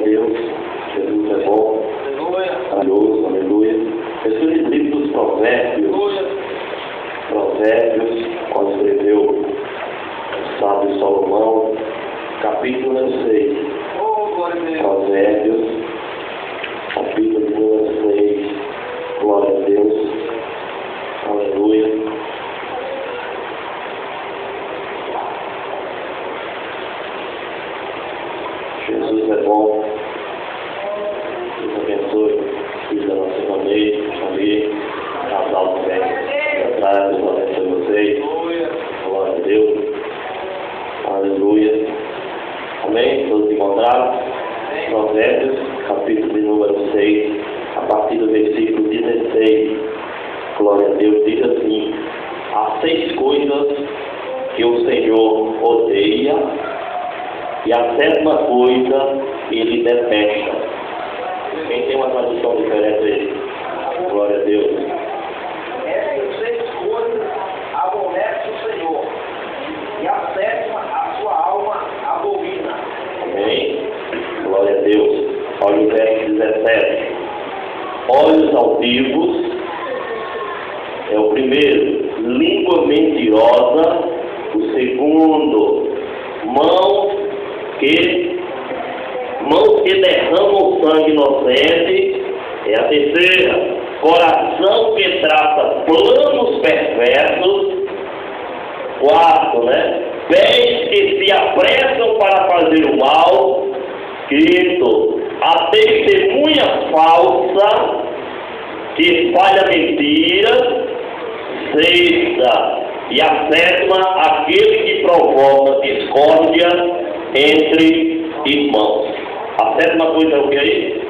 Deus, Jesus é bom, maravilhoso, aleluia. Esse livro dos Provérbios, quando escreveu o sábio Salomão, capítulo número 6. Provérbios, capítulo número 6. Glória a Deus, aleluia. Jesus é bom. Deus abençoe. Filho da nossa família, casal também. Deus abençoe vocês. Glória a Deus. Aleluia. Amém? Todos encontraram? Provérbios, capítulo de número 6, a partir do versículo 16. Glória a Deus. Diz assim: há 6 coisas que o Senhor odeia, e a 7ª coisa ele detesta. Quem tem uma tradução diferente aí? Glória a Deus. Essas 6 coisas aborrece o Senhor, e a 7ª a sua alma abomina. Amém? Glória a Deus. Olha o verso 17. Olhos altivos é o primeiro. Língua mentirosa, o segundo. Mãos que derramam sangue inocente, é a terceira. Coração que traça planos perversos, 4, Pés que se apressam para fazer o mal, 5. A testemunha falsa que espalha mentiras, 6. E a 7ª, aquele que provoca discórdia entre irmãos. A 7ª coisa é o que aí?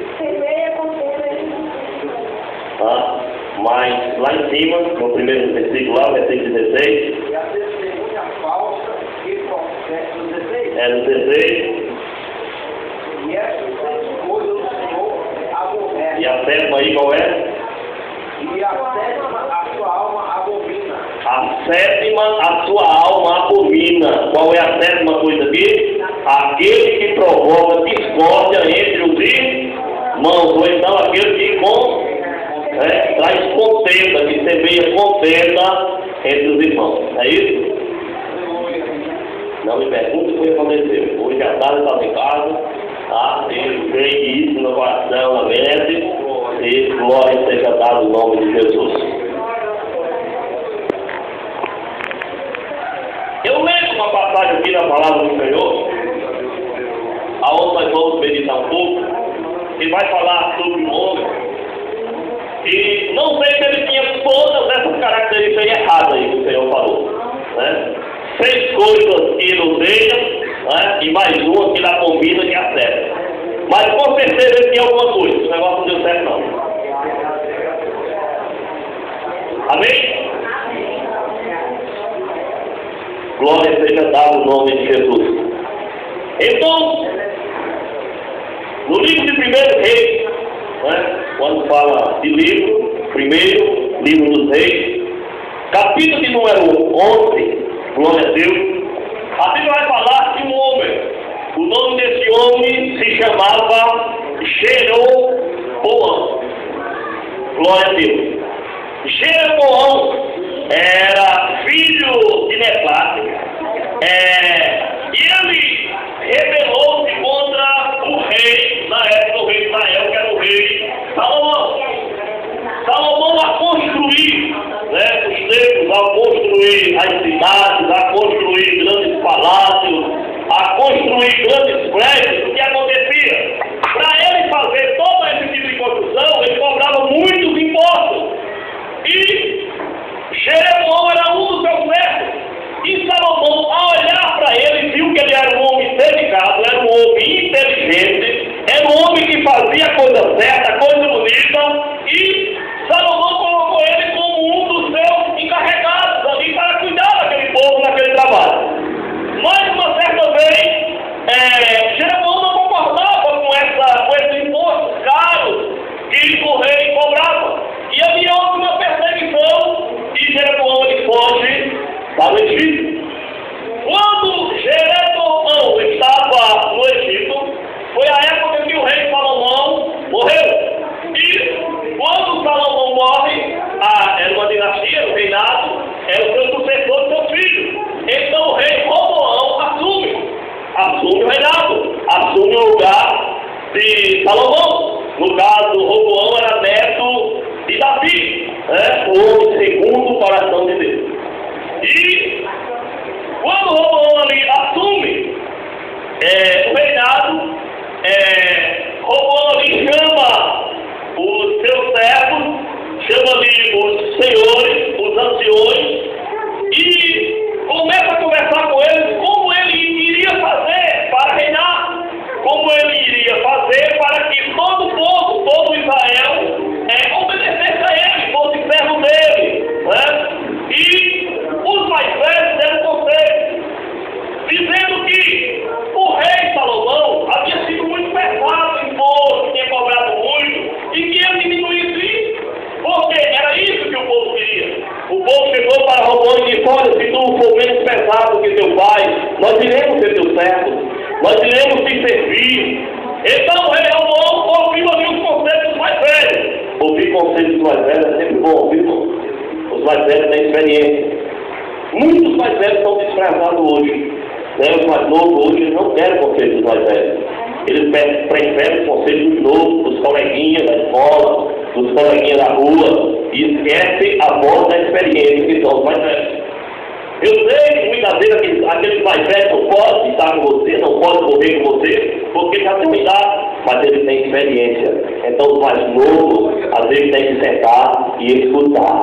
Mas lá em cima, no primeiro versículo lá, versículo 16. E a testemunha falsa que professa no 16. É no 16. E essas 6 coisas o Senhor aborrece. E a 7ª aí qual é? E a 7ª a sua alma abomina. A 7ª a sua alma abomina. Qual é a 7ª coisa aqui? Aquele que provoca discórdia entre os irmãos, ou então aquele que traz contenda, que semeia contenda entre os irmãos. É isso? Não me pergunte o que aconteceu. Hoje à tarde eu estava em casa, eu creio isso no coração, na mente, e glória seja dada no nome de Jesus. Eu leio uma passagem aqui na palavra do Senhor, aonde nós vamos meditar um pouco, que vai falar sobre o homem. E não sei se ele tinha todas essas características erradas aí que o Senhor falou. 6 coisas que ele odeia, e mais uma que ele abomina, que é a 7ª. Mas com certeza ele tinha alguma coisa. Esse negócio não deu certo não. Amém? Glória seja dada no nome de Jesus. Então, no livro de 1 Reis, quando fala de livro, primeiro, livro dos Reis, capítulo de número 11, glória a Deus, a Bíblia vai falar de um homem. O nome desse homem se chamava Jeroboão. Glória a Deus. Jeroboão era filho de Nebate, e ele rebelou-se contra o rei, na época o rei de Israel, que era o rei Salomão. Salomão a construir os templos, a construir as cidades, a construir grandes palácios, a construir grandes prédios. O que acontecia? Para ele fazer todo esse tipo de construção, ele cobrava muitos impostos. E Jeroboão era um dos seus netos. E Salomão, ao olhar para ele, viu que ele era um homem dedicado, Salomão. No caso, Roboão era neto de Davi, o homem segundo o coração de Deus. E quando Roboão ali assume o reinado, Roboão ali chama os seus servos, chama ali os senhores, os anciões, e começa a conversar com eles como ele iria fazer para reinar, como ele iria fazer para que todo o povo, todo Israel, obedecesse a ele, fosse servo dele, E os mais velhos deram conselho, dizendo que o rei Salomão havia sido muito pesado em imposto, tinha cobrado muito, e que ele diminuísse isso, porque era isso que o povo queria. O povo chegou para Roboão e disse: olha, se tu for menos pesado que teu pai, nós iremos ser teus servos, nós iremos te servir. Então o rei Roboão ouviu ali os conselhos dos mais velhos. Ouvir conselhos dos mais velhos é sempre bom, viu, irmão? Os mais velhos têm experiência. Muitos mais velhos são desprezados hoje. Os mais novos hoje eles não querem conselhos dos mais velhos. Eles preferem conselhos dos novos, dos coleguinhas da escola, dos coleguinhas da rua, e esquecem a voz da experiência que são os mais velhos. Eu sei que muitas vezes aqueles mais velhos não podem estar com você, não podem correr com você, porque já tem uma idade, mas eles têm experiência. Então os mais novos, às vezes, têm que sentar e escutar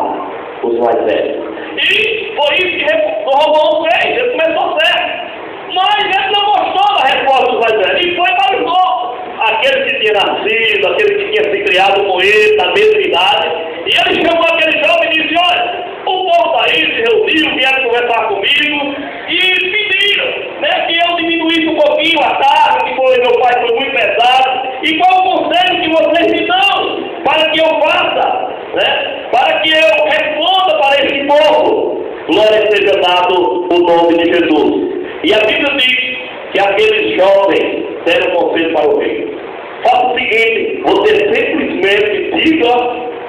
os mais velhos. E foi isso que o Roboão fez, ele começou certo. Mas ele não gostou da resposta dos mais velhos, e foi para os novos, aqueles que tinham nascido, aqueles que tinham se criado com ele, na mesma idade, e ele chamou aquele jovem e disse: olha, o povo daí se reuniu, vieram conversar comigo, e pediram, que eu diminuísse um pouquinho a carga, que meu pai foi muito pesado, e qual o conselho que vocês me dão, para que eu faça, para que eu responda para esse povo? Glória seja dado o nome de Jesus. E a Bíblia diz que aqueles jovens deram conselho para o rei: faça o seguinte, você simplesmente diga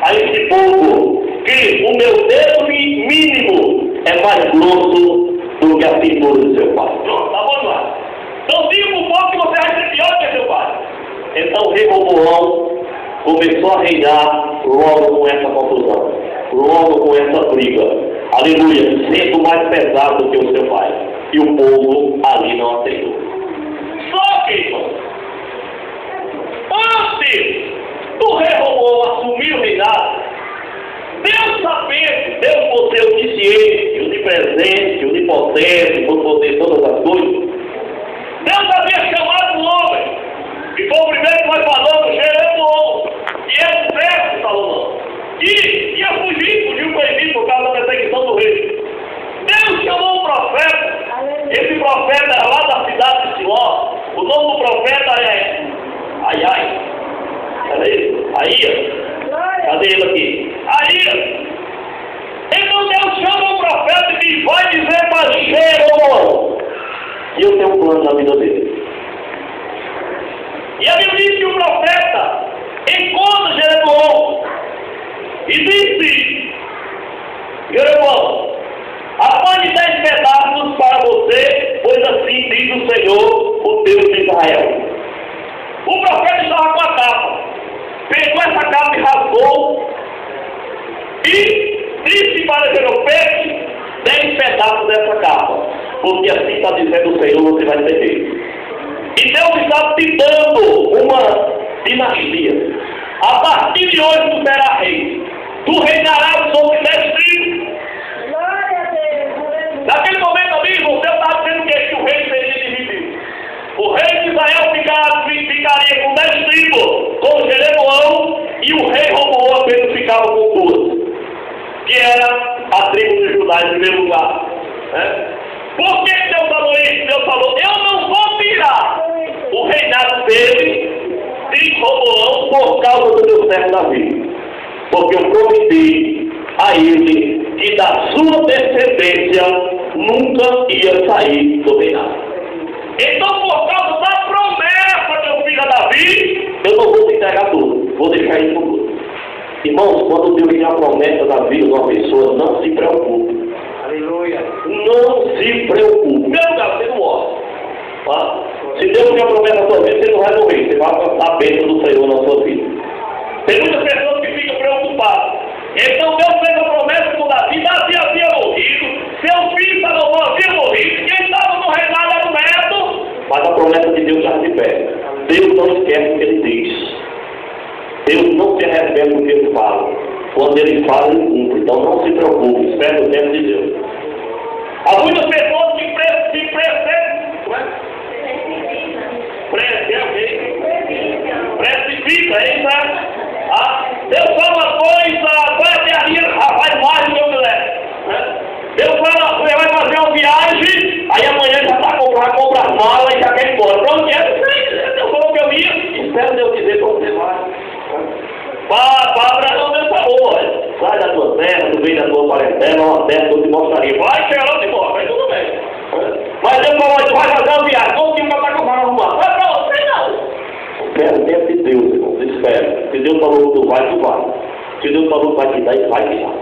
a esse povo que o meu dedo mínimo é mais grosso do que a cintura do seu pai. Pronto, tá bom demais. Então diga para o povo que você acha pior que seu pai. Então o rei Roboão começou a reinar logo com essa confusão, logo com essa briga. Aleluia, sendo mais pesado do que o seu pai. E o povo ali não aceitou. Só que, irmão, antes do rei Roboão assumir o reinado, Deus sabendo, Deus por ser onisciente, onipresente, onipotente, por poder todas as coisas, Deus havia chamado um homem, que foi o primeiro que nós falamos, Jeroboão, e era o servo de Salomão, e ia fugiu proibido por causa da perseguição do rei. Deus chamou um profeta. Esse profeta era lá da cidade de Siló. O nome do profeta é Aiai. Cadê ele? Aías. Cadê ele aqui? Aías. Então Deus chama um profeta e diz: vai dizer para Jeroboão, e eu tenho um plano na vida dele. E a Bíblia diz que o profeta encontra Jeroboão e disse: Jeroboão, apanhe 10 pedaços para você, pois assim diz o Senhor, o Deus de Israel. O profeta estava com a capa, pegou essa capa e rasgou, e disse para Jeroboão: pegue 10 pedaços dessa capa, porque assim está dizendo o Senhor, você vai ser rei. E Deus está te dando uma dinastia. A partir de hoje tu serás rei. Tu reinarás sobre 10 tribos. Naquele momento, amigo, Deus estava dizendo que o rei seria dividido. O rei de Israel ficaria com 10 tribos, com Jeroboão, e o rei Roboão apenas ficava com 2, que era a tribo de Judá em primeiro lugar. Por que Deus falou isso? Deus falou: eu não vou tirar o reinado dele de Roboão por causa do meu servo Davi, porque eu prometi a ele que da sua descendência nunca ia sair do reinado. Então, por causa da promessa que eu fiz a Davi, eu não vou te entregar tudo, vou deixar isso tudo. Irmãos, quando Deus tem a promessa da vida de uma pessoa, não se preocupe. Aleluia. Não se preocupe. Meu Deus, você não morre. Se Deus tem uma promessa na sua vida, você não vai morrer. Você vai alcançar a bênção do Senhor na sua vida. Tem muitas pessoas que ficam preocupadas. Então Deus fez a promessa com Davi. Davi havia morrido. Seu filho Salomão havia morrido. Quem estava no reinado era o neto. Mas a promessa de Deus já se perde. Deus não esquece o que ele diz. Deus não se arrepende do que ele fala. Quando ele fala, ele cumpre. Então não se preocupe. Espere o tempo de Deus. Há muitas pessoas que precipita, hein, sabe? Deus fala uma coisa, vai até ali, vai mais do que eu quiser. Deus fala, você vai fazer uma viagem, aí amanhã já está compra as malas e já quer ir embora. Pronto, Deus falou que eu ia, espero Deus dizer para você vai. Para Abraão, Deus falou, sai da tua terra, do meio da tua parentela, uma terra que eu te mostraria. Vai, chegar lá e embora, vai tudo bem. Mas Deus falou, tu vai fazer uma viagem, todo time vai estar com a mala arrumada. Vai para você não. Espera o tempo de Deus, irmão, espera. Se Deus falou que tu vai, tu vai. Se Deus falou que vai te dar, ele vai te dar.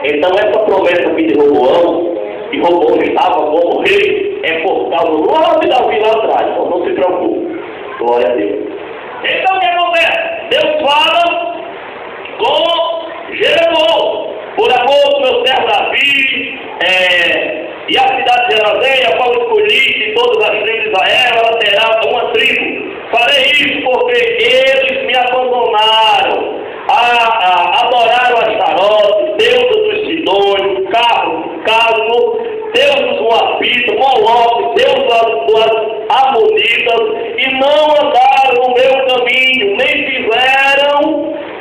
Então essa promessa aqui de Roboão, que Roboão estava como rei, é por causa lá de Davi lá atrás. Então não se preocupe. Glória a Deus. Então o que acontece? Deus fala com Jeroboão, por amor do meu servo Davi, e a cidade de Jerusalém, a qual escolhi de todas as tribos de Israel, ela terá uma tribo. Farei isso porque eles me abandonaram, adoraram Astarote, deuses dos Sidônios, Carmo, deuses do Moabita, Moloque, deuses dos Amonitas, e não andaram no meu caminho, nem fizeram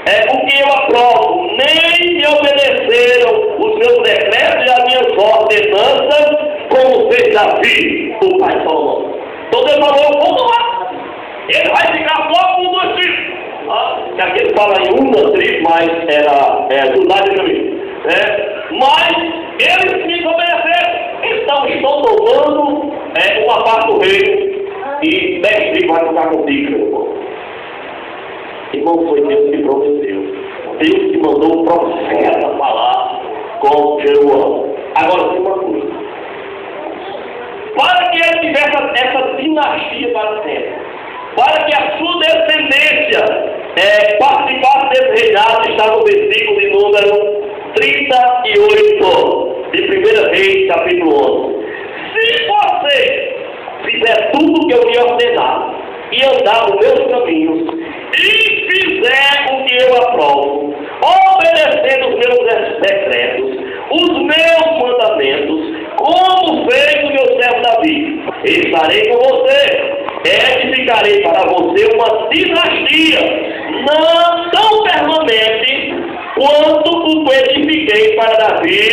o que eu aprovo, nem me obedeceram os meus decretos e as minhas ordenanças, como fez Davi, o pai de Salomão. Então Deus falou, eu vou tomar. Ele vai ficar só com 2 tribos. Que aqui ele fala em uma tribo, mas era Judá e Benjamim. Mas eles me obedeceram. Então estão tomando uma parte do reino e 10 tribos vai ficar contigo, meu irmão. Irmão, foi Deus que prometeu. Deus que mandou o profeta falar com Jeroboão. Agora tem uma coisa. Para que ele tivesse essa dinastia para sempre, para que a sua descendência participasse desse reinado, está no versículo de número 38 de 1 Reis, capítulo 11. Se você fizer tudo o que eu lhe ordenar e andar nos meus caminhos e fizer o que eu aprovo, obedecendo os meus decretos, os meus mandamentos, como fez o meu servo Davi, estarei com você. Edificarei para você uma dinastia não tão permanente quanto o que edifiquei para Davi,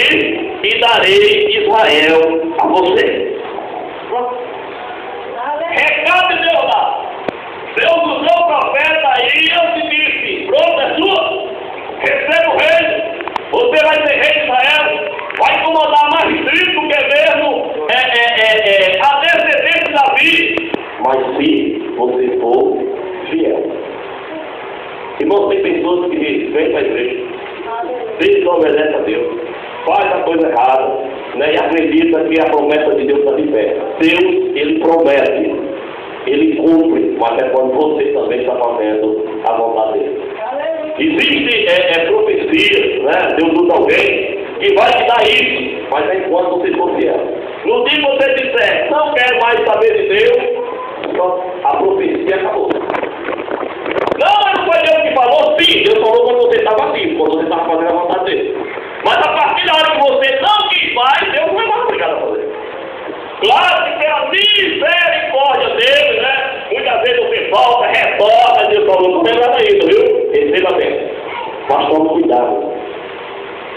e darei Israel a você. Recado de Deus lá. Deus usou o profeta Elias e disse: pronto, é sua, receba o reino, você vai ser rei de Israel, vai comandar mais tribos do que mesmo a descendência de Davi. Mas se você for fiel. Irmãos, tem pessoas que vêm para a igreja, desde que obedece a Deus, faz a coisa errada, né, e acredita que a promessa de Deus está de pé. Deus, ele promete, ele cumpre, mas é quando você também está fazendo a vontade dele. Existe profecia, né? Deus usa alguém que vai te dar isso, mas é enquanto você for fiel. No dia que você disser, não quero mais saber de Deus, a profecia acabou. Não foi Deus que falou, sim, Deus falou quando você estava vivo, quando você estava fazendo a vontade dele. Mas a partir da hora que você não quis mais, Deus não vai mais obrigado a fazer. Claro que pela misericórdia dele, né? Muitas vezes você volta, retorna, Deus falou, não tem nada isso, viu? Receba bem. Mas tome cuidado.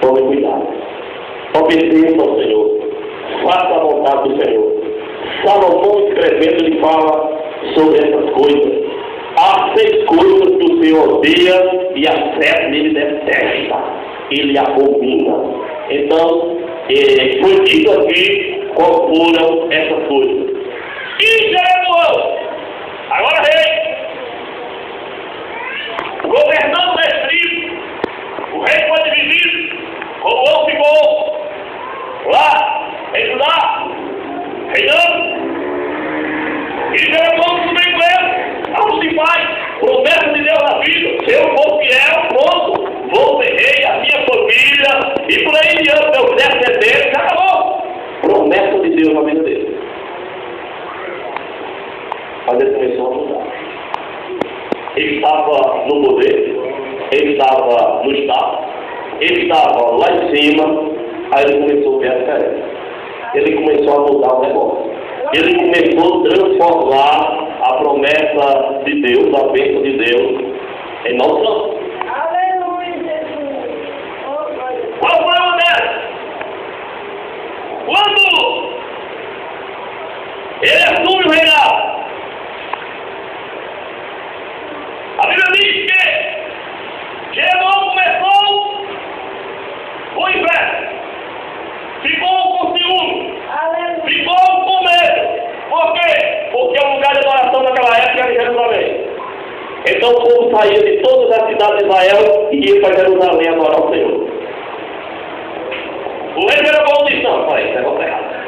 Tome cuidado. Obedeça ao Senhor. Faça a vontade do Senhor. Salomão escrevendo, ele fala sobre essas coisas. Há 6 coisas que o Senhor odeia e a 7 ele detesta. Ele abomina. Então, foi dito aqui qual foram essas coisas. E Jeroboão, agora rei, governando as tribos, o rei foi dividido, Roboão ficou lá, em Judá, reinando, e Jeroboão estava no poder, ele estava no Estado, ele estava lá em cima, aí ele começou a ver a diferença. Ele começou a mudar o negócio. Ele começou a transformar a promessa de Deus, a bênção de Deus, em nosso campo. Aleluia, Jesus. Qual foi o dessa? Quando ele assume o reinado, a Bíblia diz que Jeroboão começou o inverno, ficou com ciúme, Aleluia. ficou com medo. Por quê? Porque o lugar de adoração naquela época era em Jerusalém. Então o povo saía de todas as cidades de Israel e ia para Jerusalém adorar o Senhor. O rei Jeroboão disse: não, pai, isso é negócio errado.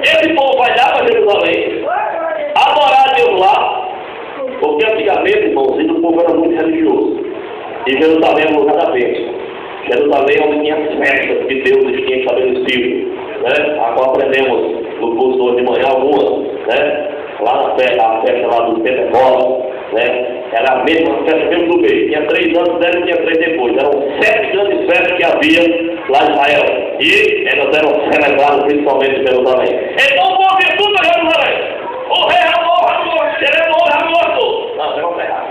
Esse povo vai dar para Jerusalém, adorar Deus lá, porque antigamente, irmãos, o povo era muito religioso. E Jerusalém é um lugar da bênção. Jerusalém é onde tinha as festas que Deus tinha estabelecido, né? Agora aprendemos no curso hoje de manhã algumas, né? Lá na festa, a festa lá do Pentecostes, né? Era a mesma festa mesmo do mês. Tinha 3 anos, 10 e tinha 3 depois. Eram 7 grandes festas que havia lá em Israel. E elas eram celebradas principalmente em Jerusalém. Então o povo ia tudo para Jerusalém. O rei já morto. Não, você não está errado.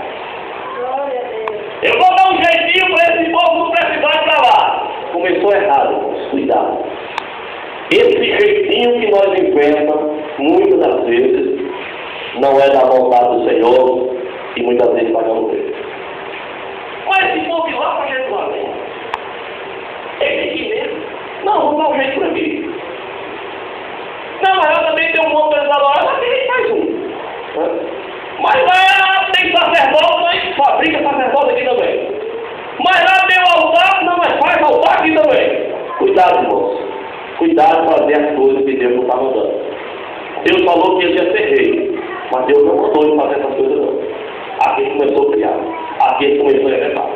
Eu vou dar um jeitinho para esse povo não precisar ir para lá. Começou errado, irmãos. Cuidado. Esse jeitinho que nós inventamos, muitas das vezes, não é da vontade do Senhor e muitas vezes pagamos ele. Mas esse povo ir lá para Jerusalém. Ele aqui mesmo. Não, vamos dar um jeito para mim. Não, mas eu também tenho um monte de adorar, mas tem mais um. Mas lá tem sacerdote, mas fabrica sacerdote aqui também. Mas lá tem o altar, não, mas faz altar aqui também. Cuidado, irmãos. Cuidado para fazer as coisas que Deus não está mandando. Deus falou que ele ia ser rei, mas Deus não mandou ele fazer essas coisas não. Aqui ele começou a criar. Aqui ele começou a inventar.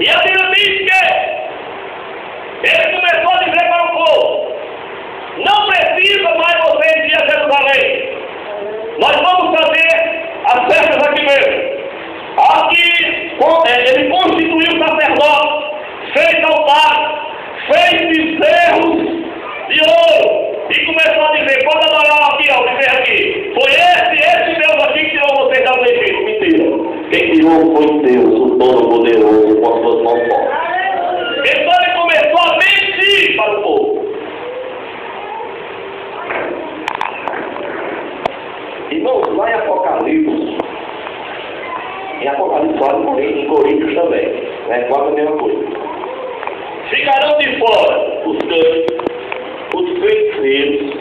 E a Bíblia diz que ele começou a dizer para o povo: não precisa mais vocês ir a Jerusalém. Nós vamos fazer as festas aqui mesmo. Aqui ele constituiu o sacerdote, fez altar, fez bezerros de ouro e começou a dizer: pode adorar aqui, ó, bezerro aqui. Foi esse Deus aqui que tirou vocês da Egito. Mentira. Quem tirou foi Deus, o Todo-Poderoso, com as suas mãos fortes. Então ele começou a mentir para o povo. Irmãos, lá em Apocalipse fala em Coríntios também, né? Quase a mesma coisa. Ficarão de fora os cães, os feiticeiros,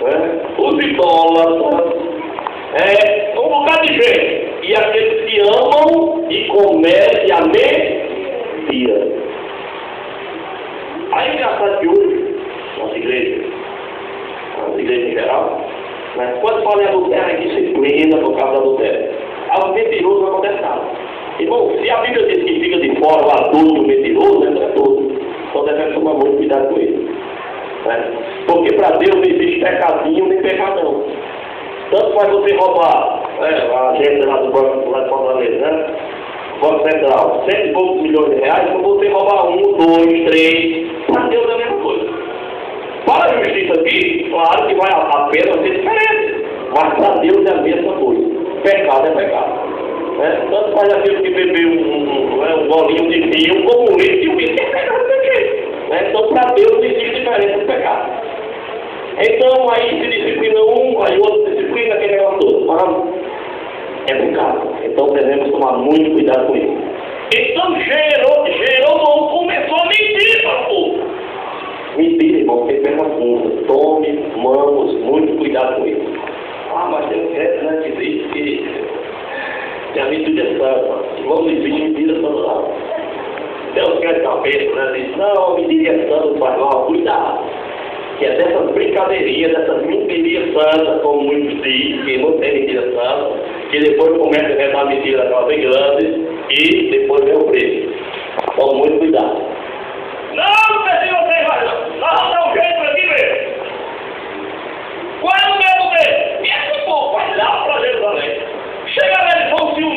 né? Os idólatras, um bocado de gente. E aqueles que amam e cometem a mentira. Aí é engraçado que hoje, nossa igreja em geral, mas quando fala em adultério, é disciplina por causa do adultério. Algo mentiroso não acontece nada. Irmão, se a Bíblia diz que fica de fora o adulto e o mentiroso, não é todo. Então devemos tomar muito cuidado com ele. Né? Porque para Deus não existe pecadinho nem pecadão. Tanto faz você roubar a agenda lá do Banco lá de Fortaleza, né? Banco Central, 100 e poucos milhões de reais, então você roubar 1, 2, 3, para Deus é a mesma coisa. Para a justiça aqui, claro que vai a pena ser diferente, mas para Deus é a mesma coisa. Pecado é pecado. Né? Tanto faz aquele que bebeu um golinho de vinho, como um litro de vinho, é pecado também. Né? Então para Deus não existe diferença de pecado. Então aí se disciplina um, aí outro disciplina aquele negócio todo. Mas é pecado. Então devemos tomar muito cuidado com isso. Então Jeroboão começou a mentir para o povo. Mentira, irmão, tem perna funda. Tome, mamos, muito cuidado com isso. Ah, mas tem um crédito, né, que diz que a mentira é santa. Vamos existe mentira todo lado. Tem os créditos cabeça, né, diz, não, a mentira é santa, não faz mal, cuidado. Que é dessas brincadeirinhas, dessas mentirinhas santas, como muitos dizem, que não tem mentira santa, que depois começa a inventar mentira daquela bem grande e depois vem o preço. Então, muito cuidado. Não precisa vocês mais não. Nós vamos dar um jeito aqui mesmo. Qual é o mesmo dele? E esse povo vai lá para Jerusalém. Chega lá, eles vão se unir.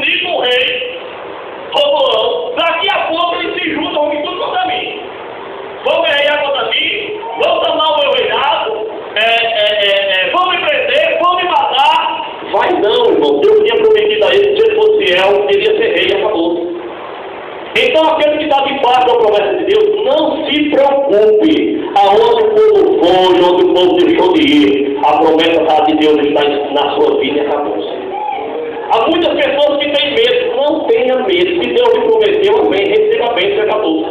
Então, aquele que está debaixo da promessa de Deus, não se preocupe aonde o povo foi, onde o povo deixou de ir. A promessa de Deus está na sua vida e acabou-se. Há muitas pessoas que têm medo. Não tenha medo. Se Deus lhe prometeu, amém, receba a bênção e acabou.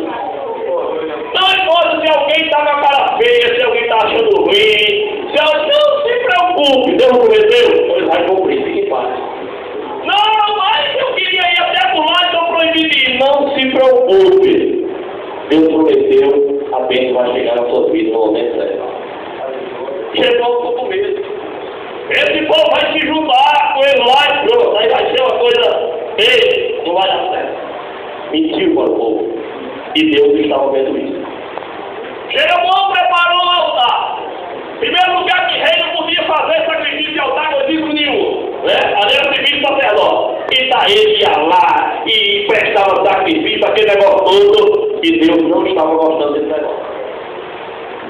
Não importa se alguém está com a cara feia, se alguém está achando ruim. Não se preocupe. Deus prometeu, ele vai cumprir. Fique em paz. Não, mas eu queria ir até por lá, então proibido de ir. Não se preocupe. Deus prometeu, a bênção vai chegar na sua vida no momento certo. Chegou com medo. Esse povo vai se juntar com ele lá e pronto. Aí vai ser uma coisa. Ei, não vai dar certo. Mentiu para o povo. E Deus estava vendo isso. Chegou, preparou o altar. Primeiro lugar que rei não podia fazer sacrifício de altar, não digo nenhum. Ali era o divino sacerdote. E daí ele ia lá e prestava sacrifício, aquele negócio todo. E Deus não estava gostando desse negócio.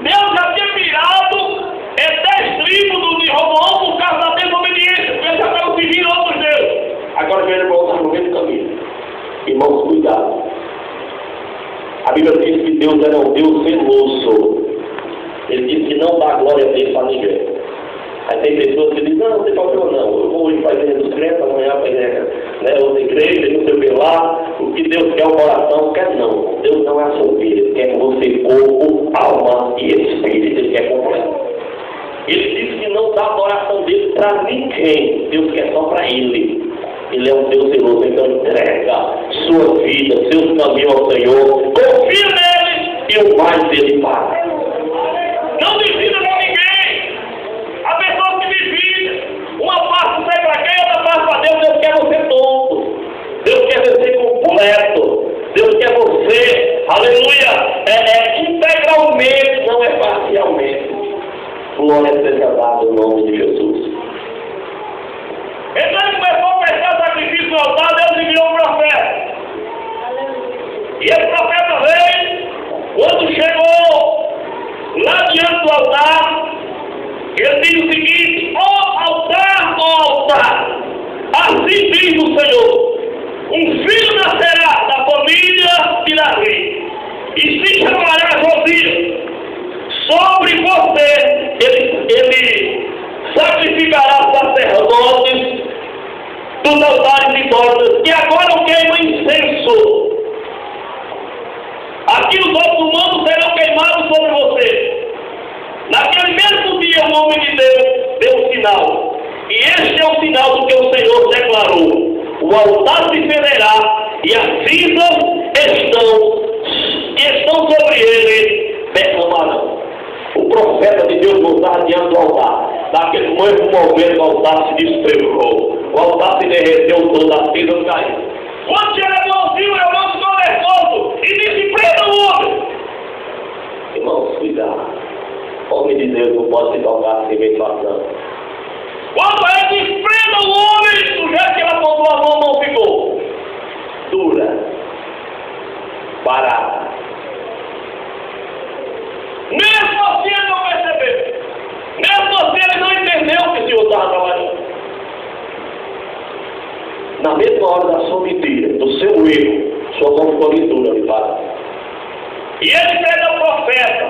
Deus já tinha virado 10 tribos de Roboão por causa da desobediência. Porque já estava seguindo outros deuses. Agora veio voltar no mesmo caminho. Irmãos, cuidado. A Bíblia diz que Deus era um Deus zeloso. Ele disse que não dá glória a Deus para ninguém. Aí tem pessoas que dizem, não tem problema não. Eu vou hoje para a igreja dos crentes, amanhã para a igreja, outra igreja, não sei o que lá. O que Deus quer é o coração, quer não. Deus não é assombrio, Ele quer que você corpo, alma e espírito. Ele quer completo. Ele disse que não dá adoração dele para ninguém. Deus quer só para Ele. Ele é um Deus zeloso, então entrega sua vida, seus caminhos ao Senhor. Confia nele e o mais dele para. Não divida com ninguém. Há pessoas que dividem. Uma parte sai para quem, outra parte para Deus. Deus quer você todo. Deus quer você completo. Deus quer você, aleluia, integralmente, não é parcialmente. Glória seja dada no nome de Jesus. Então ele começou a prestar sacrifício no altar, Deus enviou um profeta. E esse profeta veio, quando chegou lá diante do altar, ele diz o seguinte: ó altar, assim diz o Senhor, um filho nascerá da família de Davi, e se chamará Josias. Sobre você, ele sacrificará sacerdotes dos altares de portas, que agora queimam incenso. Aqui os outros humanos serão queimados sobre você. Naquele mesmo dia o homem de Deus deu um sinal. E este é o sinal do que o Senhor declarou. O altar se fenderá e as cinzas estão sobre ele derramarão. O profeta de Deus voltar diante do altar. Naquele mesmo momento o altar se despegou. O altar se derreteu todo, as cinzas caíram. Quando Jeroboão viu, Jeroboão ficou nervoso e disse: prenda o homem. Irmãos, cuidado. Homem de Deus não pode se tocar sem medicação. Quando ele disse: prenda o homem, do jeito que ela botou a mão, não ficou dura, parada. Mesmo assim ele não percebeu. Mesmo assim ele não entendeu que o Senhor estava trabalhando. Na mesma hora da sua mentira, do seu erro, sua mão ficou dura de fato. E ele fez ao profeta: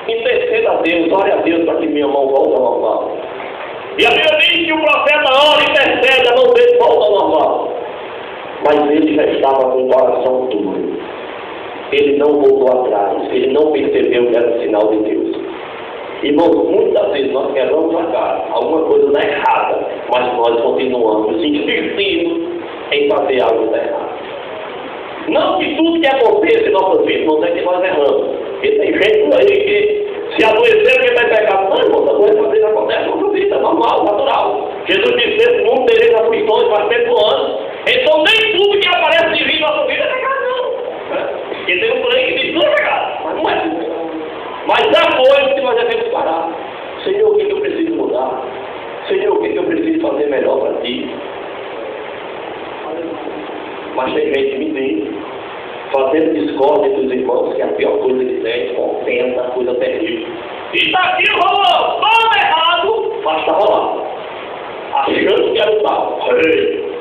interceda a Deus, ore a Deus para que minha mão volte ao normal. E a Bíblia diz que o profeta ora e intercede, a mão dele volta ao normal. Mas ele já estava com o coração duro. Ele não voltou atrás, ele não percebeu que era o sinal de Deus. Irmãos, muitas vezes nós queremos a cara, alguma coisa dá errada, mas nós continuamos insistindo em fazer algo da errado. Não que tudo que acontece em nossas vidas não é que nós erramos. Porque tem gente aí que se adoecer, que vai pegar, não, irmão, a doença às vezes acontece na nossa vida, é normal, natural. Jesus disse: esse mundo tereis aflições, mas tempo anos. Então nem tudo que aparece de vida na nossa vida é pecado, não. Porque tem um plano que diz tudo é pecado, mas não é tudo. Mas há coisas que nós devemos parar. Senhor, o que eu preciso mudar? Senhor, o que eu preciso fazer melhor para ti? Mas tem gente que me diz, fazendo discórdia dos irmãos, que é a pior coisa que tem, contenta, coisa terrível. E está aqui rolando, todo errado, mas está rolando. Achando que era o tal. Quando ele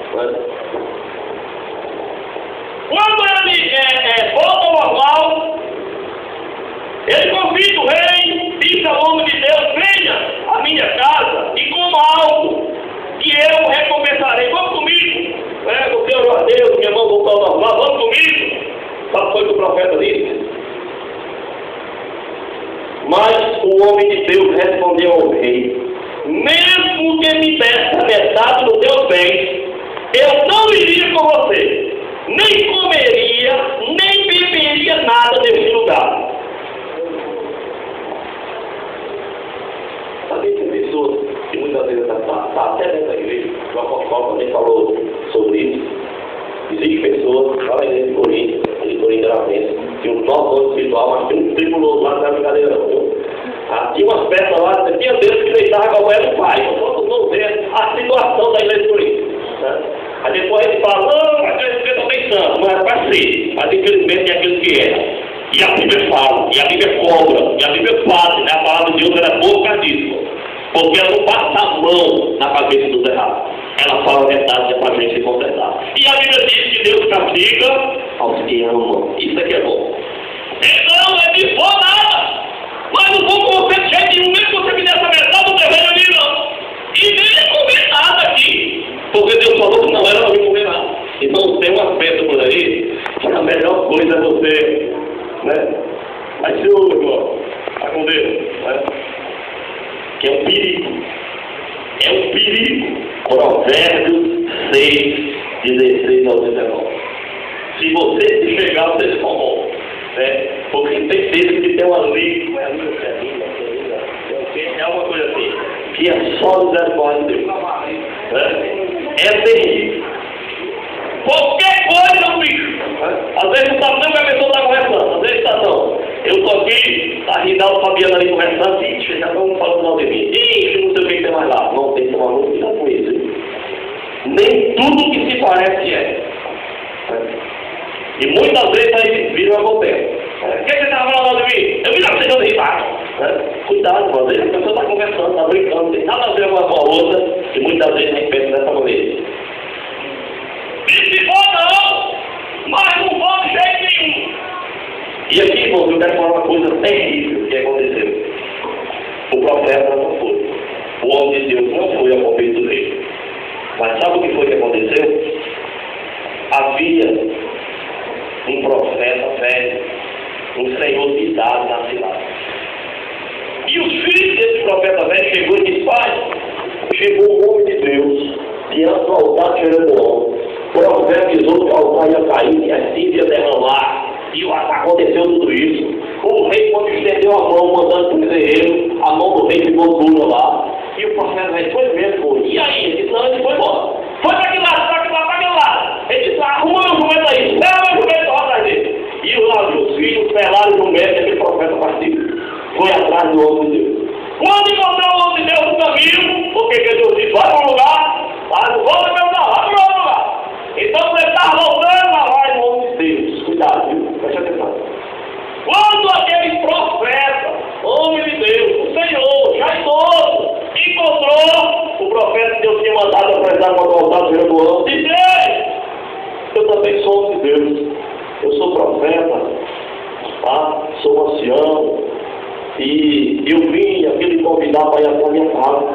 que o profeta disse? Mas o homem de Deus respondeu ao rei: mesmo que me desse a metade dos teus bens, eu não iria com você, nem comeria, nem beberia nada nesse lugar. Sabe que tem pessoas que muitas vezes está até dentro da igreja, o apóstolo também falou sobre isso. Existem pessoas, lá na igreja de Corinto, que o nosso dono espiritual, mas tem um tribuloso lá, não é brincadeira não, viu? Tinha umas peças lá, tinha Deus que deitava como era o pai. Nós vamos ver a situação da igreja de Corinto. Né? Aí depois a gente fala, não, a igreja não tem santo, mas vai ser. Mas infelizmente é aquilo que é. E a Bíblia fala, e a Bíblia cobra, e a Bíblia fala, né? A palavra de Deus era boa por disso. Porque ela não passa a mão na cabeça dos errados. Ela fala a verdade para a gente se consertar. E a Bíblia diz que Deus castiga aos que amam. Isso aqui é bom. Então, é de boa nada. Mas não vou com você de jeito nenhum, nem que você me desse a metade do terreno ali, não. E nem comer nada aqui. Porque Deus falou que não era para mim comer nada. Então tem uma festa por aí, que a melhor coisa é você, né? Vai ser o irmão, vai com Deus, né? Que é um perigo. É um perigo. Provérbios 6, 16 ao 19. Se você chegar, você é bom. Né? Porque tem vezes que tem uma língua, é alguma coisa assim, que é só misericórdia de Deus. Né? É terrível. Qualquer coisa, meu bicho. Às vezes não sabe nem o que a pessoa está conversando. Às vezes está não. Eu estou aqui, a Rinaldo Fabiana ali conversando, ixi, já estão falando mal de mim. Ixi, não sei o que tem mais lá. Não tem que tomar muito cuidado com isso. Hein? Nem tudo que se parece é. E muitas vezes aí vira uma acontece. O que você está falando mal de mim? Eu me dá você de risada. Cuidado, às vezes a pessoa está conversando, está brincando, não tem nada a ver uma com a outra, e muitas vezes a gente pensa dessa maneira. Se for não, mas não vou de jeito nenhum. E aqui, irmãos, eu quero falar uma coisa terrível que aconteceu. O profeta não foi. O homem de Deus não foi ao convite do rei. Mas sabe o que foi que aconteceu? Havia um profeta velho, um senhor de idade na cidade. E os filhos desse profeta velho chegou e disse: pai, chegou um homem de Deus diante do altar de Jeroboão, profetizou que o altar ia cair e a Síria ia derramar. E aconteceu tudo isso. O rei, quando estendeu a mão, mandando prender ele, a mão do rei ficou dura lá. E o profeta velho foi mesmo, foi. E aí? Ele disse: não, ele foi embora. Foi para aquele lado, para aquele lado. Ele disse: arruma meu jumento aí, pega meu jumento atrás dele. E lá os filhos pelaram o jumento e aquele profeta partiu. Foi atrás do homem de Deus. Quando encontrou o homem de Deus no caminho, porque Deus disse: vai para um lugar, mas não volta para lá, vai para outro lugar. Então você está voltando, lá vai o homem de Deus. Cuidado, viu? Preste atenção. Quando aquele profeta, homem de Deus, o Senhor, já idoso, encontrou o profeta que Deus tinha mandado apresentar para o altar de Jeroboão, disse: eu também sou homem de Deus, eu sou profeta, tá? Sou ancião, e eu vim aqui lhe convidar para ir até a minha casa,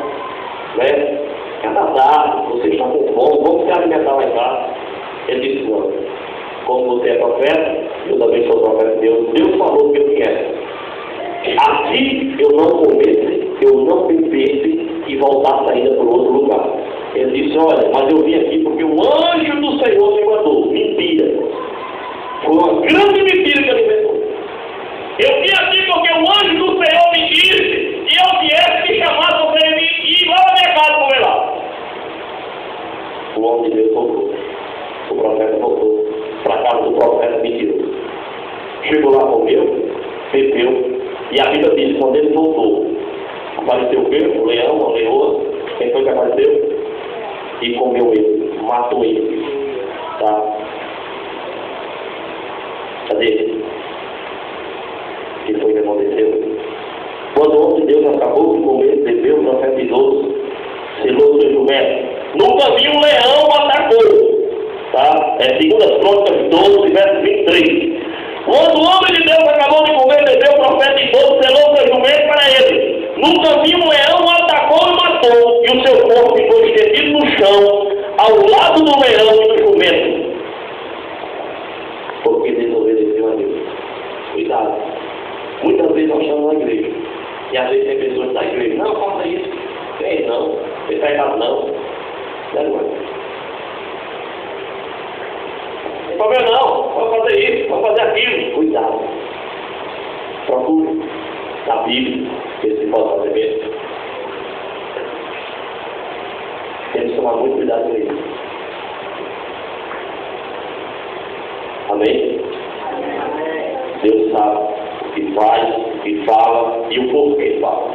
né? Tarde, você está com fome, vamos se alimentar lá em casa. Ele disse: não, como você é profeta, eu também sou profeta de Deus. Deus falou que eu quero. Aqui eu não comesse, eu não bebesse e voltasse ainda para outro lugar. Ele disse: olha, mas eu vim aqui porque o anjo do Senhor me mandou. Mentira. Foi uma grande mentira que ele inventou. Eu vim aqui porque o anjo do Senhor me disse que eu viesse me chamar para ele e ir lá na minha casa comer lá. O homem de Deus voltou. O profeta voltou para a casa do profeta mentiroso. Chegou lá, comeu, bebeu, e a Bíblia diz: quando ele voltou, apareceu o quê? O leão, a leoa. Quem foi que apareceu? E comeu ele, matou ele. Tá? Cadê? O que foi que aconteceu? Quando o homem de Deus acabou de comer, bebeu, o profeta idoso, selou seu jumento. No caminho, um leão o atacou. Tá? É 2 Crônicas 12, verso 23. Quando o homem de Deus acabou de comer, bebeu, o profeta idoso selou seu jumento para ele. No caminho, um leão o atacou e matou, e o seu corpo ficou estendido no chão, ao lado do leão e do jumento. Porque desobedeceu a Deus. vocês não chamam na igreja. E às vezes tem pessoas da igreja, não, faça isso. Tem não, você está errado não. Não é. Não tem problema não, pode fazer isso, pode fazer aquilo. Cuidado. Procure na Bíblia, ver se pode fazer mesmo. Temos que tomar muito cuidado com isso. Amém? Deus sabe o que faz, o que fala e o porquê fala.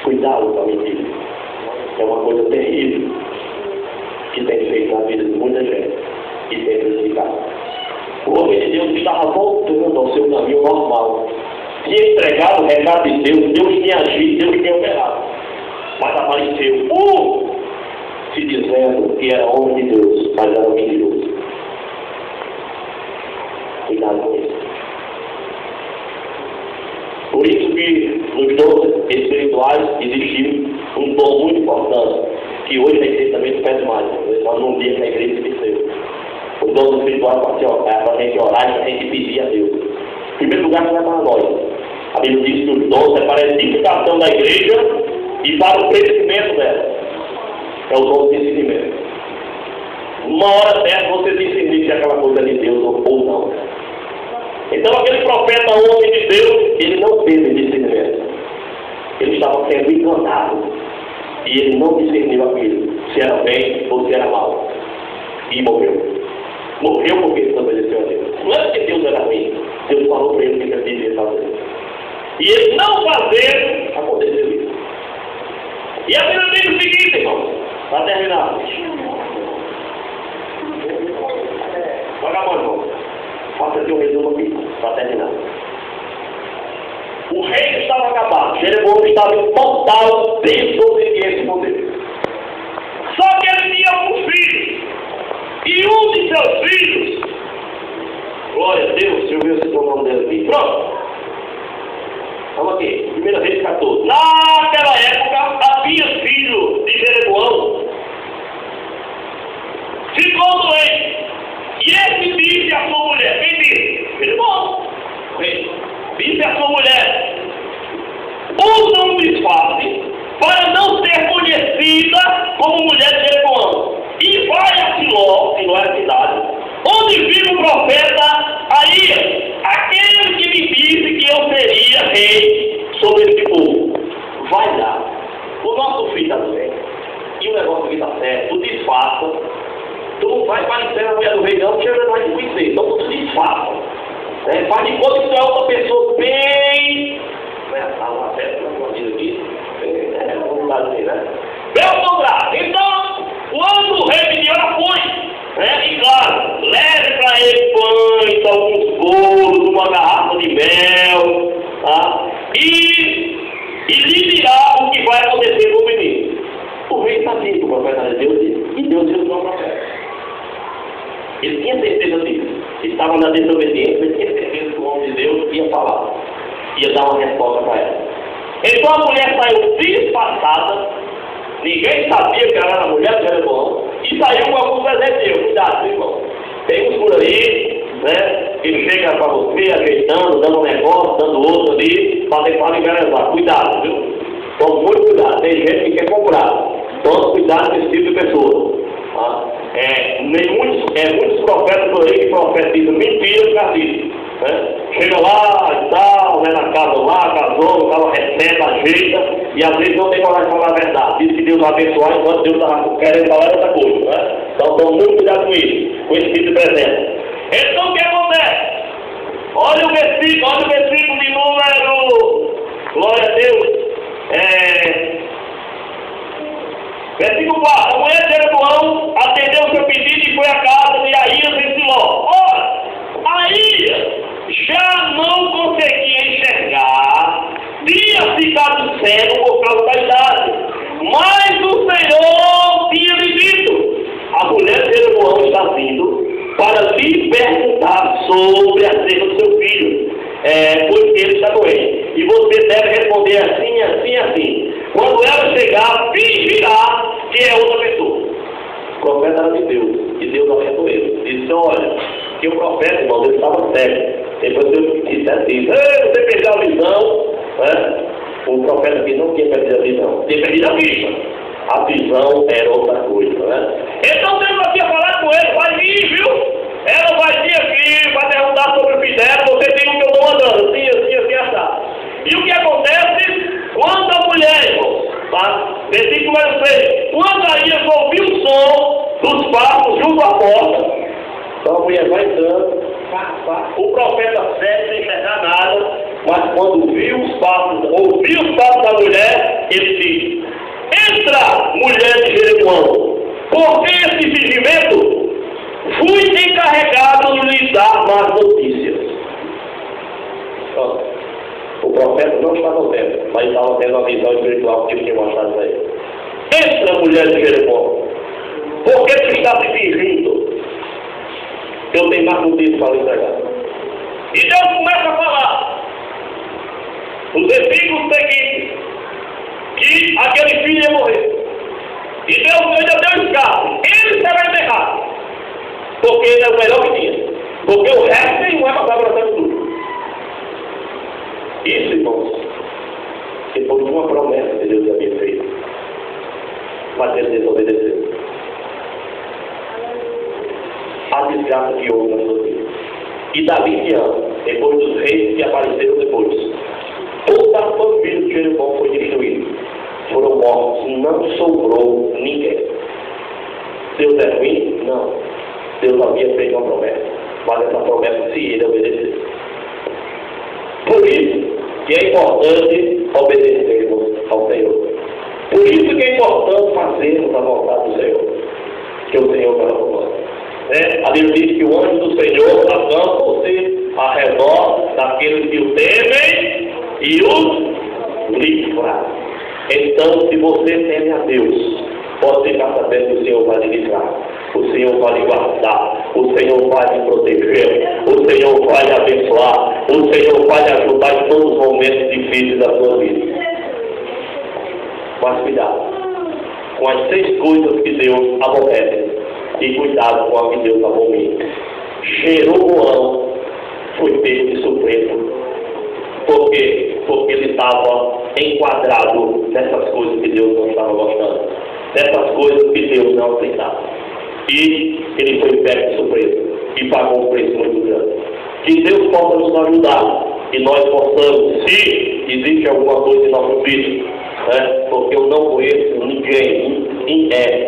Cuidado com a mentira. É uma coisa terrível que tem feito na vida de muita gente e tem prejudicado. O homem de Deus estava voltando ao seu caminho normal. Tinha entregado o recado de Deus, Deus tinha agido, Deus tinha operado. Mas apareceu se dizendo que era homem de Deus, mas era mentiroso. Cuidado com isso. Por isso que nos dons espirituais existiu um dom muito importante, que hoje a igreja também não pede mais. Nós não dia que a igreja esqueceu. O dom espiritual é para a gente orar e para a gente pedir a Deus. Em primeiro lugar, não é para nós. A Bíblia diz que os dons é para a edificação da igreja e para o crescimento dela. É o dom de discernimento. Uma hora dessa você discernir se aquela coisa é de Deus ou não. Então aquele profeta homem de Deus, ele não teve discernimento. Ele estava sendo enganado. E ele não discerniu aquilo, se era bem ou se era mal. E morreu. Morreu porque ele desobedeceu a Deus. Não é porque Deus era ruim. Deus falou para ele que ele devia fazer. E ele não fazer, aconteceu isso. E a Bíblia diz o seguinte, irmão, para terminar. Vagabundo, irmão. Faça aqui um resumo aqui, para terminar. O reino estava acabado. Jeroboão estava em total desobediência com Deus. Só que ele tinha um filho. E um de seus filhos, glória a Deus, deixa eu ver se estou o nome dele aqui. Pronto. Vamos aqui. 1 Reis 14. Naquela época, havia filho de Jeroboão. Ficou doente. E esse disse a sua mulher. Quem disse? Jeroboão. Disse a sua mulher: usa um disfarce para não ser conhecida como mulher de Jeroboão. E vai a Siló, Siló é a cidade, onde vive o profeta Aías, aquele que me disse que eu seria rei sobre esse povo. Vai lá. O nosso filho está doente. E o negócio aqui está certo. Tu disfarça. Tu não vai parecer a mulher do rei, não, porque ele vai te conhecer. Então tu disfarça. Faz de conta que tu é outra pessoa bem. Tá uma festa, uma coisa aqui. Vamos lá dizer, né? Bem dobrado. Então, quando o rei pediu, ela foi. E claro, leve para ele pães, alguns bolos, uma garrafa de mel. Tá? E lhe dirá o que vai acontecer com o menino. O rei sabia que o profeta de Deus disse. E Deus deu o nome profeta. Ele tinha certeza disso. Estava na desobediência, mas tinha certeza que o homem de Deus ia falar. Ia dar uma resposta para ela. Então a mulher saiu disfarçada. Ninguém sabia que ela era a mulher de Jeroboão. E saiu com alguns presentes. Cuidado, irmão. Tem uns por aí, né? Que chega para você, ajeitando, dando um negócio, dando outro ali, para enganar. Cuidado, viu? Tome muito cuidado. Tem gente que quer comprar. Tome cuidado com esse tipo de pessoa. Tá? Muitos profetas por aí que profetizam mentiras por causa disso. Né? Chega lá e tal, né, na casa lá, casou, o cara recebe, ajeita, e às vezes não tem coragem de falar a verdade. Diz que Deus vai abençoar enquanto Deus está querendo falar outra coisa. Né? Então tome muito cuidado com isso, com esse tipo de presente. Então o que acontece? Olha o versículo de número, glória a Deus, versículo 4. A mulher de Jeroboão atendeu o seu pedido e foi à casa de Aías em Siló. Ora, Aías já não conseguia enxergar, tinha ficado cego por causa da idade. Mas o Senhor tinha lhe dito: a mulher de Jeroboão está vindo para lhe perguntar sobre acerca do seu filho, porque ele está doente. E você deve responder assim, assim, assim. Quando ela chegar, fingirá que é outra pessoa. O profeta era de Deus, e Deus alertou ele. Disse: olha, que o profeta, irmão, ele estava cego. Depois Deus disse assim, você perdeu a visão, né? O profeta aqui não tinha perdido a visão, tinha perdido a vista. A visão era outra coisa, né? Então Deus aqui ia falar com ele, vai vir, viu? Ela vai vir aqui, vai perguntar sobre o Fidel, você tem o que eu estou mandando, assim, assado. E o que acontece? Quando a mulher, irmãos, tá? Versículo 6, quando a Ilha ouviu o som dos passos junto à porta, então a mulher vai entrando, o profeta segue sem enxergar nada, mas quando ouviu os passos da mulher, ele diz, entra, mulher de Jeroboão, porque esse fingimento fui encarregado de lhe dar más notícias. Então, o profeta não estava vendo, mas estava tendo a visão espiritual que Deus tinha mostrado para ele. Entra, mulher de Jeroboão, por que tu está se fingindo? Eu tenho mais notícias para lhe entregar. E Deus começa a falar os versículos seguintes, que aquele filho ia morrer. E Deus ainda deu escape. Ele será enterrado, porque ele é o melhor que tinha. Porque o resto nem vai passar para o tudo. Isso, irmãos, depois de uma promessa que Deus havia feito, mas ele desobedeceu. A desgraça que houve na sua vida. E dali em diante, depois dos reis que apareceram depois, toda a família de Jeroboão foi destruída. Foram mortos, não sobrou ninguém. Deus é ruim? Não. Deus havia feito uma promessa, mas essa promessa se ele obedecesse. Por isso que é importante obedecermos ao Senhor. Por isso que é importante fazermos a vontade do Senhor, que o Senhor está falando. A Bíblia diz que o anjo do Senhor acampa-se ao redor daqueles que o temem e os livra. Então, se você teme a Deus, pode ficar sabendo que o Senhor vai lhe livrar, o Senhor vai lhe guardar, o Senhor vai lhe proteger, o Senhor vai lhe abençoar, o Senhor vai lhe ajudar em todos os momentos difíceis da sua vida. Mas cuidado com as 6 coisas que Deus aborrece e cuidado com a que Deus abomina. Jeroboão foi pego de surpresa. Por quê? Porque ele estava enquadrado nessas coisas que Deus não estava gostando, nessas coisas que Deus não aceitava. E ele foi pego de surpresa e pagou um preço muito grande. Que Deus possa nos ajudar e nós possamos, se existe alguma coisa em nosso vida, né? Porque eu não conheço ninguém,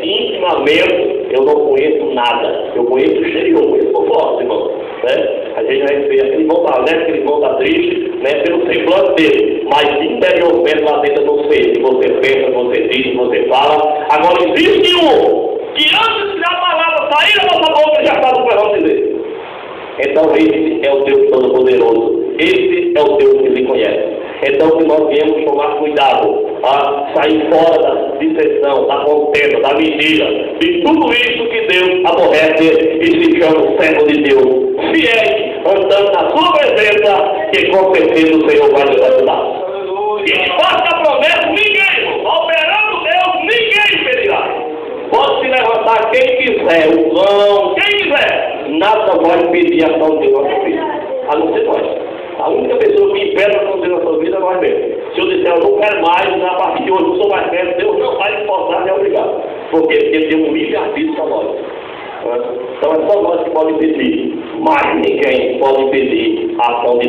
intimamente eu não conheço nada. Eu conheço o cheiro, eu conheço o forte, irmão. Né? A gente vai ver, aquele irmão está alegre, aquele irmão está triste, né? Pelo semblante dele, mas interiormente lá dentro eu não sei. Você pensa, você diz, você fala. Agora existe um que antes da palavra sair da nossa boca já está no ferrão dizer. Então esse é o Deus Todo-Poderoso. Esse é o Deus que lhe conhece. Então que nós viemos tomar cuidado a sair fora da dissensão, da contenda, da mentira, de tudo isso que Deus aborrece e se chama servo de Deus, fiéis, andando na sua presença, que com certeza o Senhor vai nos ajudar. E debaixo da promessa, ninguém, operando Deus, ninguém impedirá. Pode se levantar quem quiser, o vão, quem quiser, nada vai impedir a ação de nossa vida, a não ser nós. A única pessoa que impede a ação de nossa vida é nós mesmos. Se eu disser, eu não quero mais, a partir de hoje eu sou mais perto, Deus não vai me forçar nem obrigar. Porque ele tem um livre-arbítrio para nós. Então é só nós que podemos impedir, mas ninguém pode impedir a ação de